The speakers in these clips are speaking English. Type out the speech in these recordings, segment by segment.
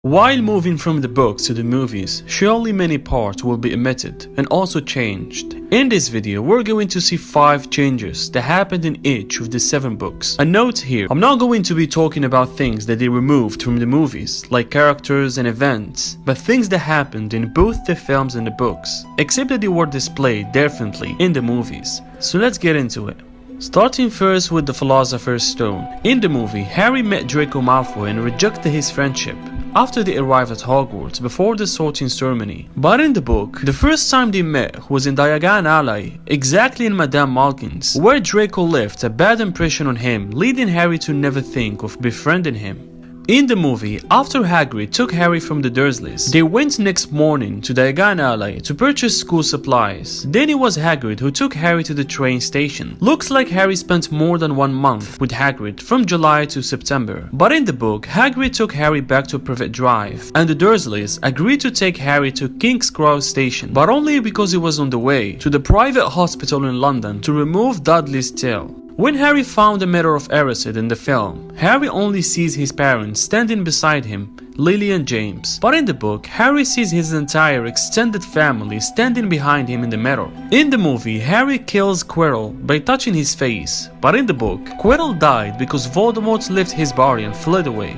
While moving from the books to the movies, surely many parts will be omitted and also changed. In this video, we're going to see 5 changes that happened in each of the 7 books. A note here, I'm not going to be talking about things that they removed from the movies, like characters and events, but things that happened in both the films and the books, except that they were displayed differently in the movies. So let's get into it. Starting first with the Philosopher's Stone. In the movie, Harry met Draco Malfoy and rejected his friendship after they arrived at Hogwarts before the sorting ceremony. But in the book, the first time they met was in Diagon Alley, exactly in Madame Malkin's, where Draco left a bad impression on him, leading Harry to never think of befriending him. In the movie, after Hagrid took Harry from the Dursleys, they went next morning to Diagon Alley to purchase school supplies. Then it was Hagrid who took Harry to the train station. Looks like Harry spent more than 1 month with Hagrid from July to September. But in the book, Hagrid took Harry back to Privet Drive, and the Dursleys agreed to take Harry to King's Cross Station, but only because he was on the way to the private hospital in London to remove Dudley's tail. When Harry found the mirror of Erised in the film, Harry only sees his parents standing beside him, Lily and James. But in the book, Harry sees his entire extended family standing behind him in the mirror. In the movie, Harry kills Quirrell by touching his face, but in the book, Quirrell died because Voldemort left his body and fled away.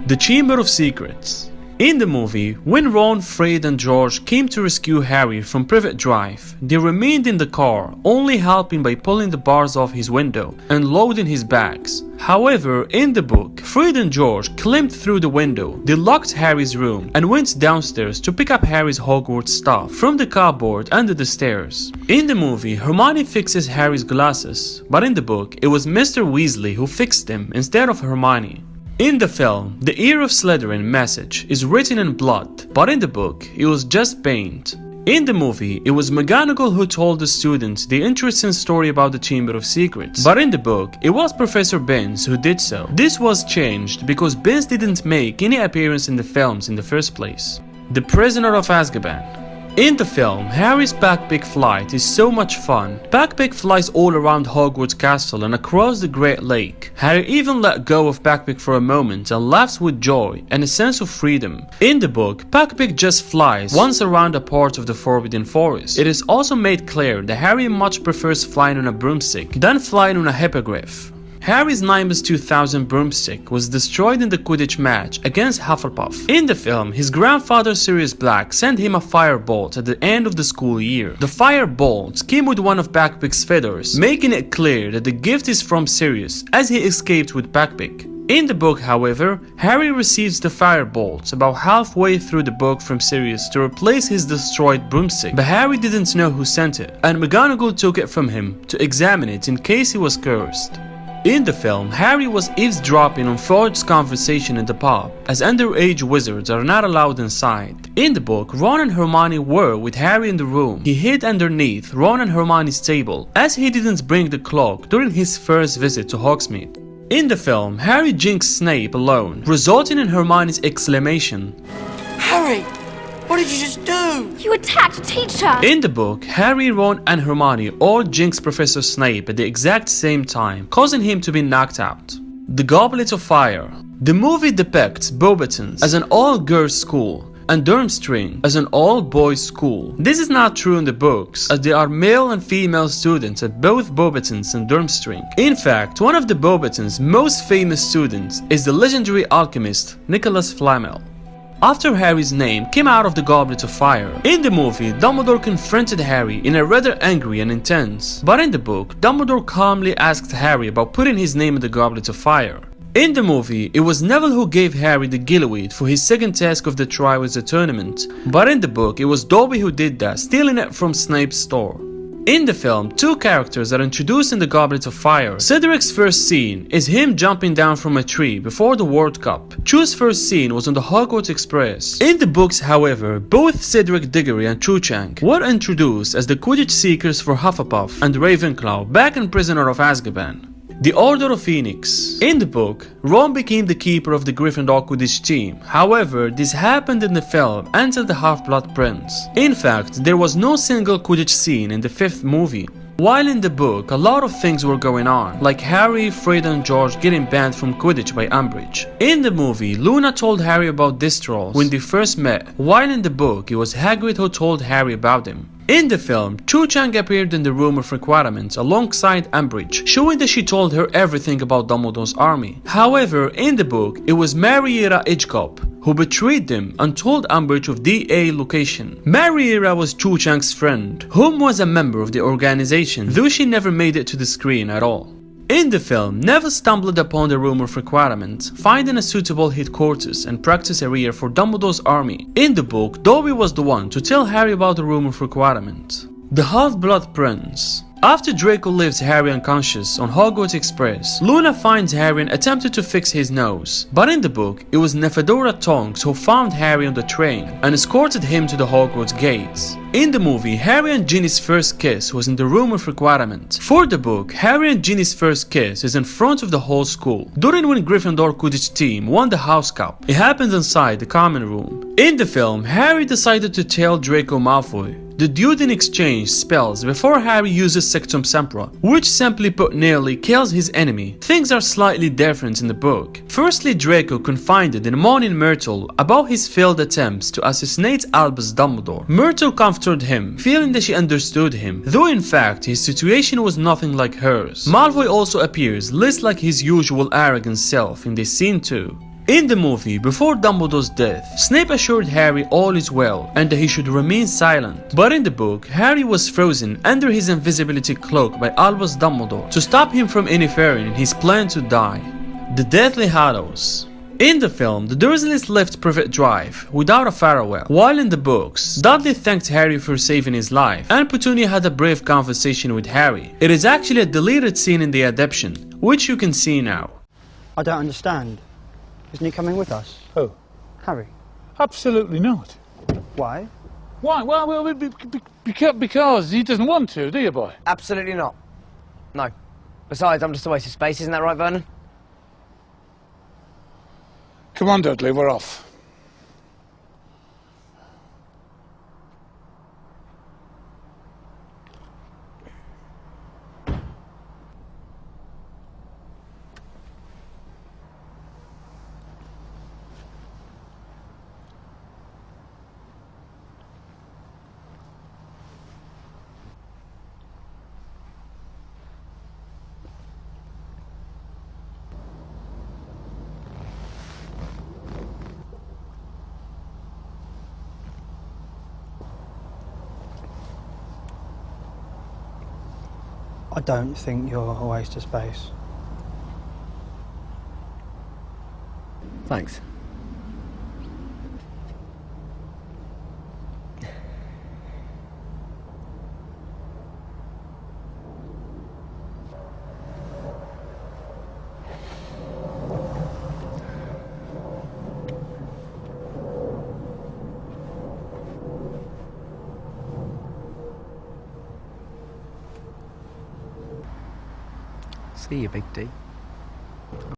The Chamber of Secrets. In the movie, when Ron, Fred and George came to rescue Harry from Privet Drive, they remained in the car, only helping by pulling the bars off his window and loading his bags. However, in the book, Fred and George climbed through the window, they locked Harry's room and went downstairs to pick up Harry's Hogwarts stuff from the cupboard under the stairs. In the movie, Hermione fixes Harry's glasses, but in the book, it was Mr. Weasley who fixed them instead of Hermione. In the film, the Ear of Slytherin message is written in blood, but in the book, it was just paint. In the movie, it was McGonagall who told the students the interesting story about the Chamber of Secrets, but in the book, it was Professor Binns who did so. This was changed because Binns didn't make any appearance in the films in the first place. The Prisoner of Azkaban. In the film, Harry's backpack flight is so much fun. Backpack flies all around Hogwarts Castle and across the Great Lake. Harry even let go of Backpack for a moment and laughs with joy and a sense of freedom. In the book, Backpack just flies once around a part of the Forbidden Forest. It is also made clear that Harry much prefers flying on a broomstick than flying on a hippogriff. Harry's Nimbus 2000 broomstick was destroyed in the Quidditch match against Hufflepuff. In the film, his grandfather Sirius Black sent him a firebolt at the end of the school year. The firebolt came with one of Backpack's feathers, making it clear that the gift is from Sirius, as he escaped with Backpack. In the book, however, Harry receives the firebolt about halfway through the book from Sirius to replace his destroyed broomstick, but Harry didn't know who sent it, and McGonagall took it from him to examine it in case he was cursed. In the film, Harry was eavesdropping on Fudge's conversation in the pub, as underage wizards are not allowed inside. In the book, Ron and Hermione were with Harry in the room. He hid underneath Ron and Hermione's table, as he didn't bring the cloak during his first visit to Hogsmeade. In the film, Harry jinxed Snape alone, resulting in Hermione's exclamation, "Harry! What did you just do? You attacked a teacher!" In the book, Harry, Ron and Hermione all jinx Professor Snape at the exact same time, causing him to be knocked out. The Goblet of Fire. The movie depicts Beauxbatons as an all-girls school and Durmstrang as an all-boys school. This is not true in the books, as there are male and female students at both Beauxbatons and Durmstrang. In fact, one of the Beauxbatons' most famous students is the legendary alchemist Nicholas Flamel. After Harry's name came out of the Goblet of Fire, in the movie, Dumbledore confronted Harry in a rather angry and intense, but in the book, Dumbledore calmly asked Harry about putting his name in the Goblet of Fire. In the movie, it was Neville who gave Harry the Gillyweed for his second task of the Triwizard Tournament, but in the book, it was Dobby who did that, stealing it from Snape's store. In the film, 2 characters are introduced in the Goblet of Fire. Cedric's first scene is him jumping down from a tree before the World Cup. Chu's first scene was on the Hogwarts Express. In the books, however, both Cedric Diggory and Cho Chang were introduced as the Quidditch Seekers for Hufflepuff and Ravenclaw back in Prisoner of Azkaban. The Order of Phoenix. In the book, Ron became the keeper of the Gryffindor Quidditch team. However, this happened in the film until the Half-Blood Prince. In fact, there was no single Quidditch scene in the 5th movie. While in the book, a lot of things were going on, like Harry, Fred and George getting banned from Quidditch by Umbridge. In the movie, Luna told Harry about disc trolls when they first met, while in the book, it was Hagrid who told Harry about them. In the film, 𝐒𝐒𝐁𝐄 appeared in the Room of Requirements alongside Umbridge, showing that she told her everything about Dumbledore's army. However, in the book, it was Mariera Edgecombe who betrayed them and told Umbridge of the A location. Mariera was 𝐒𝐒𝐁𝐄's friend, whom was a member of the organization, though she never made it to the screen at all. In the film, Neville stumbled upon the Room of Requirements, finding a suitable headquarters and practice area for Dumbledore's army. In the book, Dobby was the one to tell Harry about the Room of Requirements. The Half-Blood Prince. After Draco leaves Harry unconscious on Hogwarts Express, Luna finds Harry and attempted to fix his nose. But in the book, it was Nefedora Tonks who found Harry on the train and escorted him to the Hogwarts gates. In the movie, Harry and Ginny's first kiss was in the Room of Requirement. For the book, Harry and Ginny's first kiss is in front of the whole school, during when Gryffindor Quidditch team won the House Cup. It happened inside the common room. In the film, Harry decided to tell Draco Malfoy the dude in exchange spells before Harry uses Sectum Sempra, which simply put nearly kills his enemy. Things are slightly different in the book. Firstly, Draco confided in Moaning Myrtle about his failed attempts to assassinate Albus Dumbledore. Myrtle comforted him, feeling that she understood him, though in fact his situation was nothing like hers. Malfoy also appears less like his usual arrogant self in this scene too. In the movie, before Dumbledore's death, Snape assured Harry all is well and that he should remain silent. But in the book, Harry was frozen under his invisibility cloak by Albus Dumbledore to stop him from interfering in his plan to die. The Deathly Hallows. In the film, the Dursleys left Privet Drive without a farewell, while in the books, Dudley thanked Harry for saving his life, and Petunia had a brave conversation with Harry. It is actually a deleted scene in the adaptation, which you can see now. I don't understand. Isn't he coming with us? Who? Harry. Absolutely not. Why? Why? Well, because he doesn't want to, do you, boy? Absolutely not. No. Besides, I'm just a waste of space, isn't that right, Vernon? Come on, Dudley, we're off. I don't think you're a waste of space. Thanks. See you, Big D.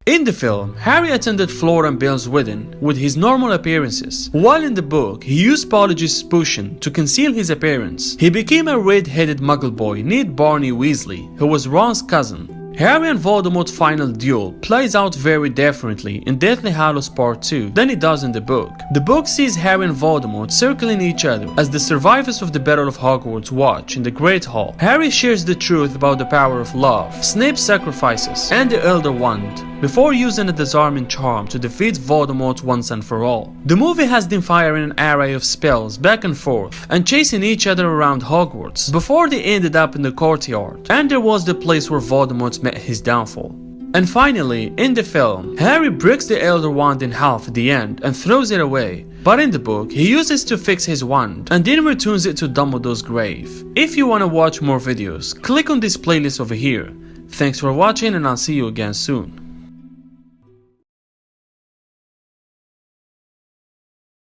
In the film, Harry attended Flora and Bill's wedding with his normal appearances, while in the book, he used Polyjuice's potion to conceal his appearance. He became a red-headed muggle boy named Barney Weasley, who was Ron's cousin. Harry and Voldemort's final duel plays out very differently in Deathly Hallows Part 2 than it does in the book. The book sees Harry and Voldemort circling each other as the survivors of the Battle of Hogwarts watch in the Great Hall. Harry shares the truth about the power of love, Snape's sacrifices, and the Elder Wand, before using a disarming charm to defeat Voldemort once and for all. The movie has them firing an array of spells back and forth and chasing each other around Hogwarts before they ended up in the courtyard, and there was the place where Voldemort met his downfall. And finally, in the film, Harry breaks the Elder Wand in half at the end and throws it away, but in the book, he uses to fix his wand and then returns it to Dumbledore's grave. If you want to watch more videos, click on this playlist over here. Thanks for watching and I'll see you again soon.